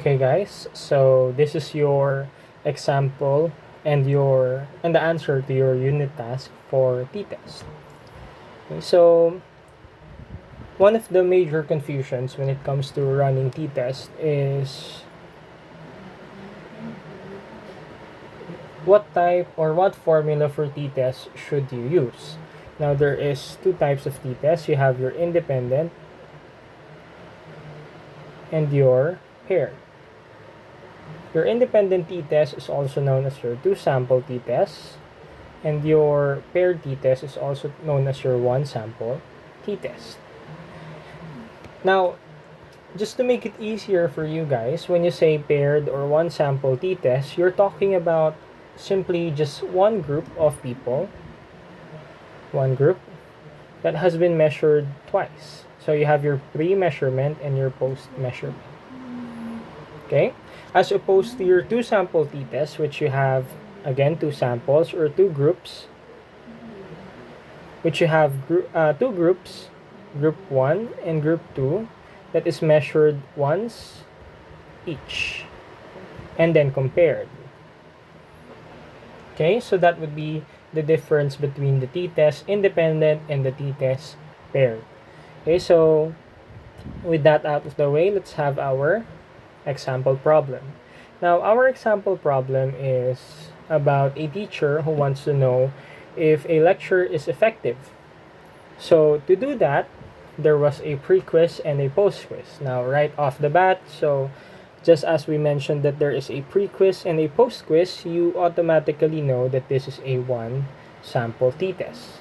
Okay guys, so this is your example and the answer to your unit task for t-test. Okay, so one of the major confusions when it comes to running t-test is what type or what formula for t-test should you use. Now there is two types of t-test. You have your independent and your paired. Your independent t-test is also known as your two-sample t-test, and your paired t-test is also known as your one-sample t-test. Now, just to make it easier for you guys, when you say paired or one-sample t-test, you're talking about simply just one group of people, one group that has been measured twice. So you have your pre-measurement and your post-measurement. Okay? As opposed to your two-sample t-test, which you have, again, two samples or two groups, which you have two groups, group 1 and group 2, that is measured once each and then compared. Okay, so that would be the difference between the t-test independent and the t-test paired. Okay, so with that out of the way, let's have our example problem. Now, our example problem is about a teacher who wants to know if a lecture is effective. So to do that, there was a pre-quiz and a post-quiz. Now, right off the bat, so just as we mentioned that there is a pre-quiz and a post-quiz, you automatically know that this is a one-sample t-test.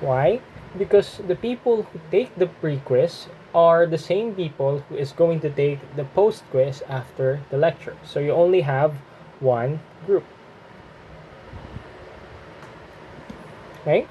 Why? Because the people who take the pre-quiz are the same people who is going to take the post-quiz after the lecture. So you only have one group. Okay?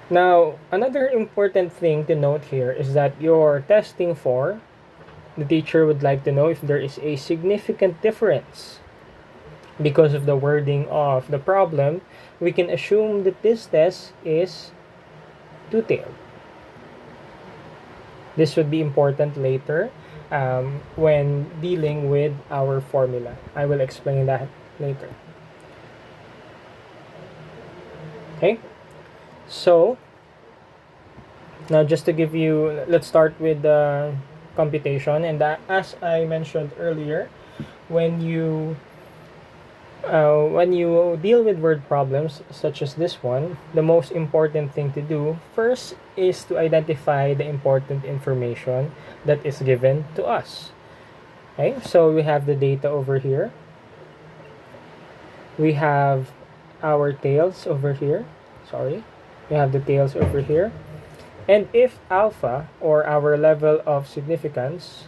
Now, another important thing to note here is that you're testing for, the teacher would like to know if there is a significant difference. Because of the wording of the problem, we can assume that this test is two-tailed. This would be important later when dealing with our formula. I will explain that later. Okay, so now just to give you, let's start with the computation. And as I mentioned earlier, when you deal with word problems such as this one, the most important thing to do first is to identify the important information that is given to us. Okay, so we have the data over here. We have our tails over here. Sorry, we have the tails over here. And if alpha, or our level of significance,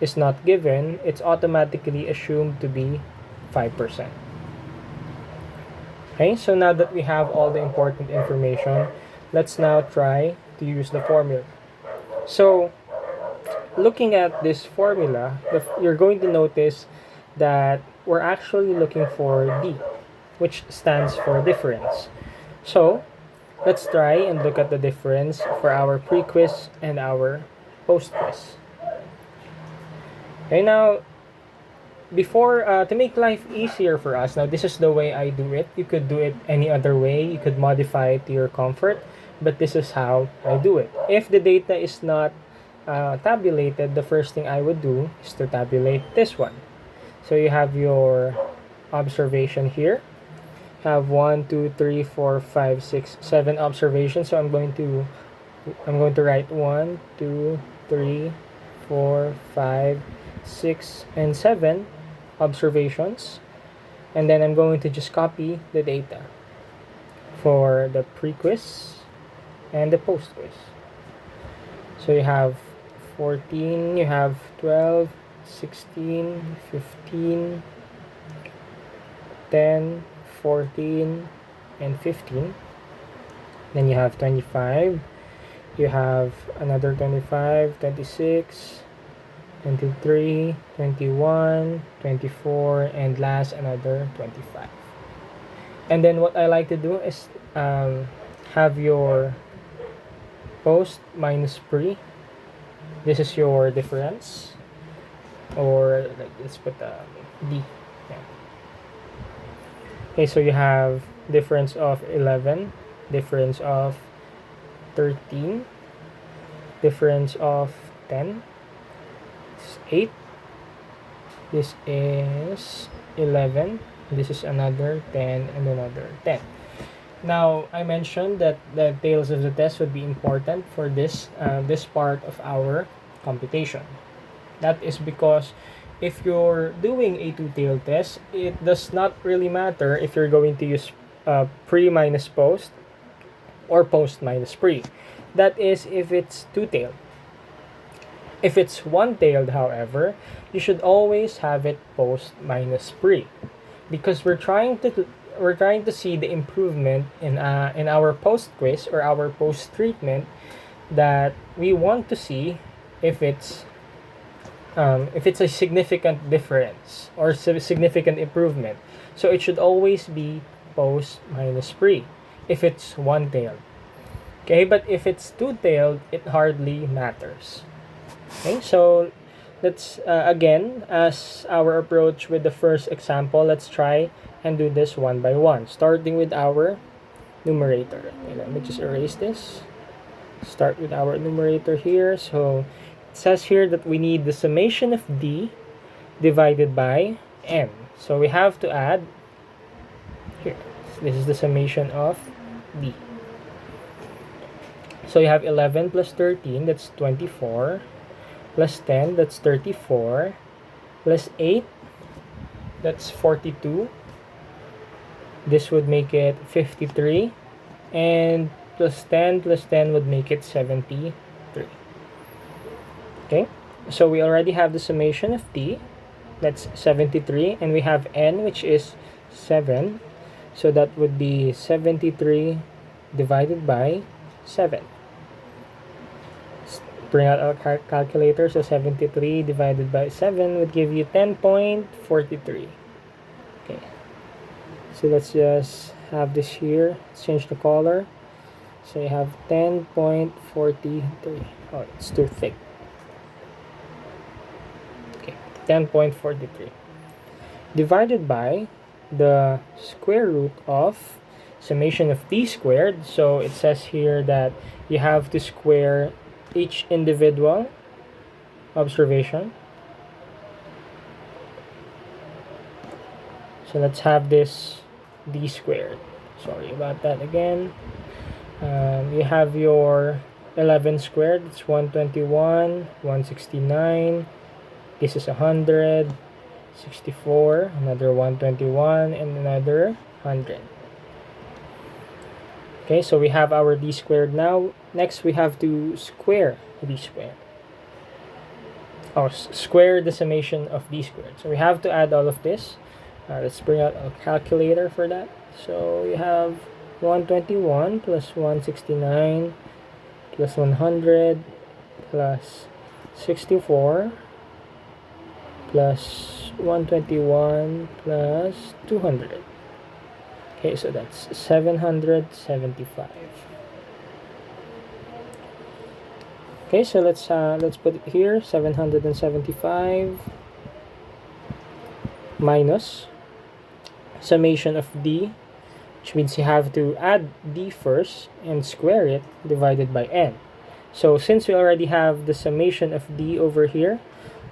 is not given, it's automatically assumed to be 5%. Okay, so now that we have all the important information, let's now try to use the formula. So, looking at this formula, you're going to notice that we're actually looking for D, which stands for difference. So, let's try and look at the difference for our pre-quiz and our post-quiz. Okay, now, before to make life easier for us, now this is the way I do it. You could do it any other way. You could modify it to your comfort, but this is how I do it. If the data is not tabulated, the first thing I would do is to tabulate this one. So you have your observation here. Have 1, 2, 3, 4, 5, 6, 7 observations. So I'm going to write 1, 2, 3, 4, 5, 6, and 7 observations, and then I'm going to just copy the data for the pre-quiz and the post-quiz. So you have 14, you have 12, 16, 15, 10, 14, and 15. Then you have 25, you have another 25, 26, 23, 21, 24, and last another 25. And then what I like to do is have your post minus pre, This is your difference, or like let's put D. Yeah. Okay, so you have difference of 11, difference of 13, difference of 10, this is 8, this is 11, this is another 10, and another 10. Now, I mentioned that the tails of the test would be important for this part of our computation. That is because if you're doing a two-tailed test, it does not really matter if you're going to use pre minus post or post minus pre. That is if it's two-tailed. If it's one-tailed, however, you should always have it post minus pre, because we're trying to see the improvement in our post quiz or our post treatment, that we want to see if it's a significant difference or significant improvement. So it should always be post minus pre if it's one-tailed. Okay, but if it's two-tailed, it hardly matters. Okay, so let's again, as our approach with the first example, let's try and do this one by one, starting with our numerator. Okay, let me just erase this. Start with our numerator here. So it says here that we need the summation of D divided by N. So we have to add here. This is the summation of D. So you have 11 plus 13, that's 24, plus 10, that's 34, plus 8, that's 42. This would make it 53, and plus 10 would make it 73. Okay, so we already have the summation of D, that's 73, and we have N, which is 7, so that would be 73 divided by 7. Bring out our calculator, so 73 divided by 7 would give you 10.43. Okay, so let's just have this here. Let's change the color. So you have 10.43. Oh, it's too thick. Okay, 10.43 divided by the square root of summation of D squared. So it says here that you have to square each individual observation. So let's have this D squared. Sorry about that again. You have your 11 squared, it's 121, 169, this is 100, 64, another 121, and another 100. Okay, so we have our D squared now. Next, we have to square D squared. Square the summation of D squared. So we have to add all of this. Let's bring out a calculator for that. So you have 121 plus 169 plus 100 plus 64 plus 121 plus 200. Okay, so that's 775. Okay, so let's put it here, 775 minus summation of D, which means you have to add D first and square it, divided by N. So since we already have the summation of D over here,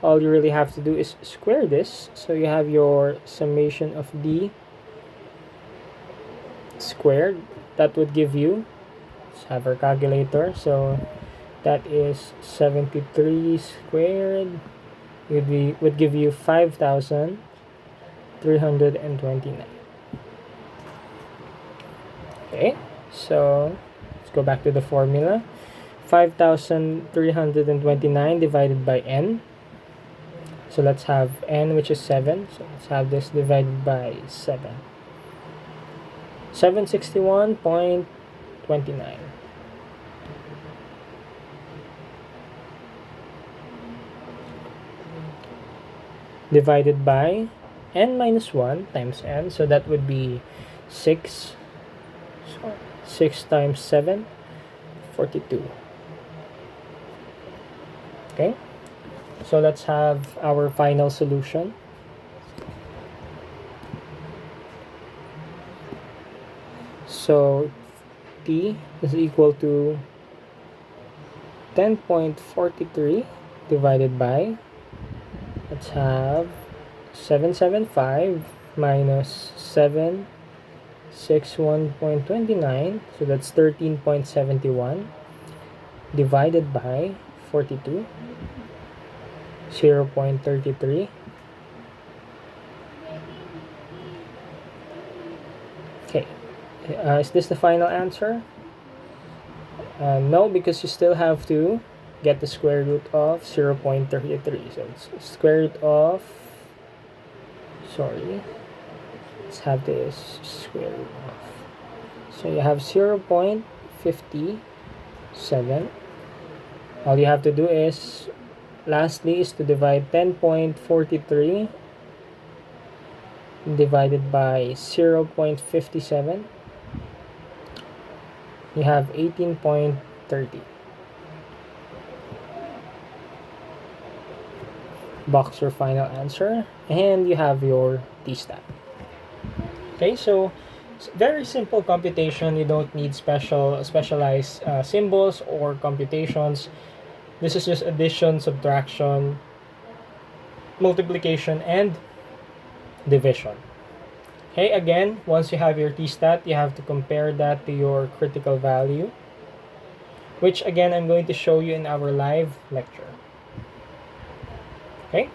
all you really have to do is square this. So you have your summation of D squared. That would give you, let's have our calculator, so that is 73 squared would give you 5,329. Okay, so let's go back to the formula. 5,329 divided by N. So let's have N, which is 7. So let's have this divided by 7. 761.29. Divided by N minus 1 times N. So that would be 6. So 6 times 7, 42. Okay, so let's have our final solution. So t is equal to 10.43 divided by, let's have 775 minus 761.29, so that's 13.71 divided by 42, 0.33. Okay, is this the final answer? No, because you still have to get the square root of 0.33. So it's square root of, sorry, let's have this square root of. So you have 0.57. All you have to do is, lastly, is to divide 10.43 divided by 0.57. You have 18.30. Box your final answer, and you have your t-stat. Okay, so very simple computation. You don't need specialized symbols or computations. This is just addition, subtraction, multiplication, and division. Okay, again, once you have your t-stat, you have to compare that to your critical value, which again I'm going to show you in our live lecture. Okay,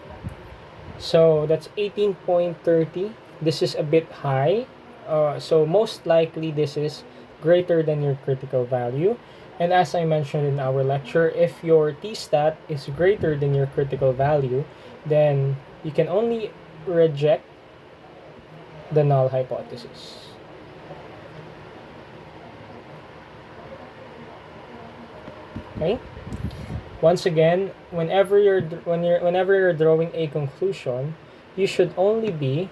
so that's 18.30. This is a bit high, so most likely this is greater than your critical value. And as I mentioned in our lecture, if your t-stat is greater than your critical value, then you can only reject the null hypothesis. Okay, once again, whenever you're drawing a conclusion, you should only be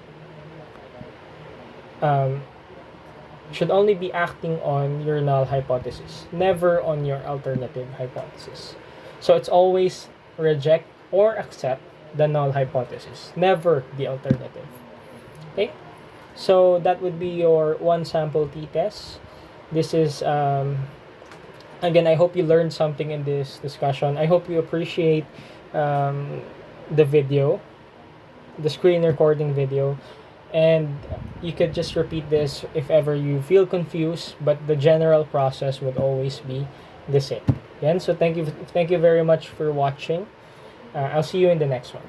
acting on your null hypothesis, never on your alternative hypothesis. So it's always reject or accept the null hypothesis, never the alternative. Okay, so that would be your one sample t-test. This is again, I hope you learned something in this discussion. I hope you appreciate the video, the screen recording video, and you could just repeat this if ever you feel confused, but the general process would always be the same. Again, so thank you very much for watching. I'll see you in the next one.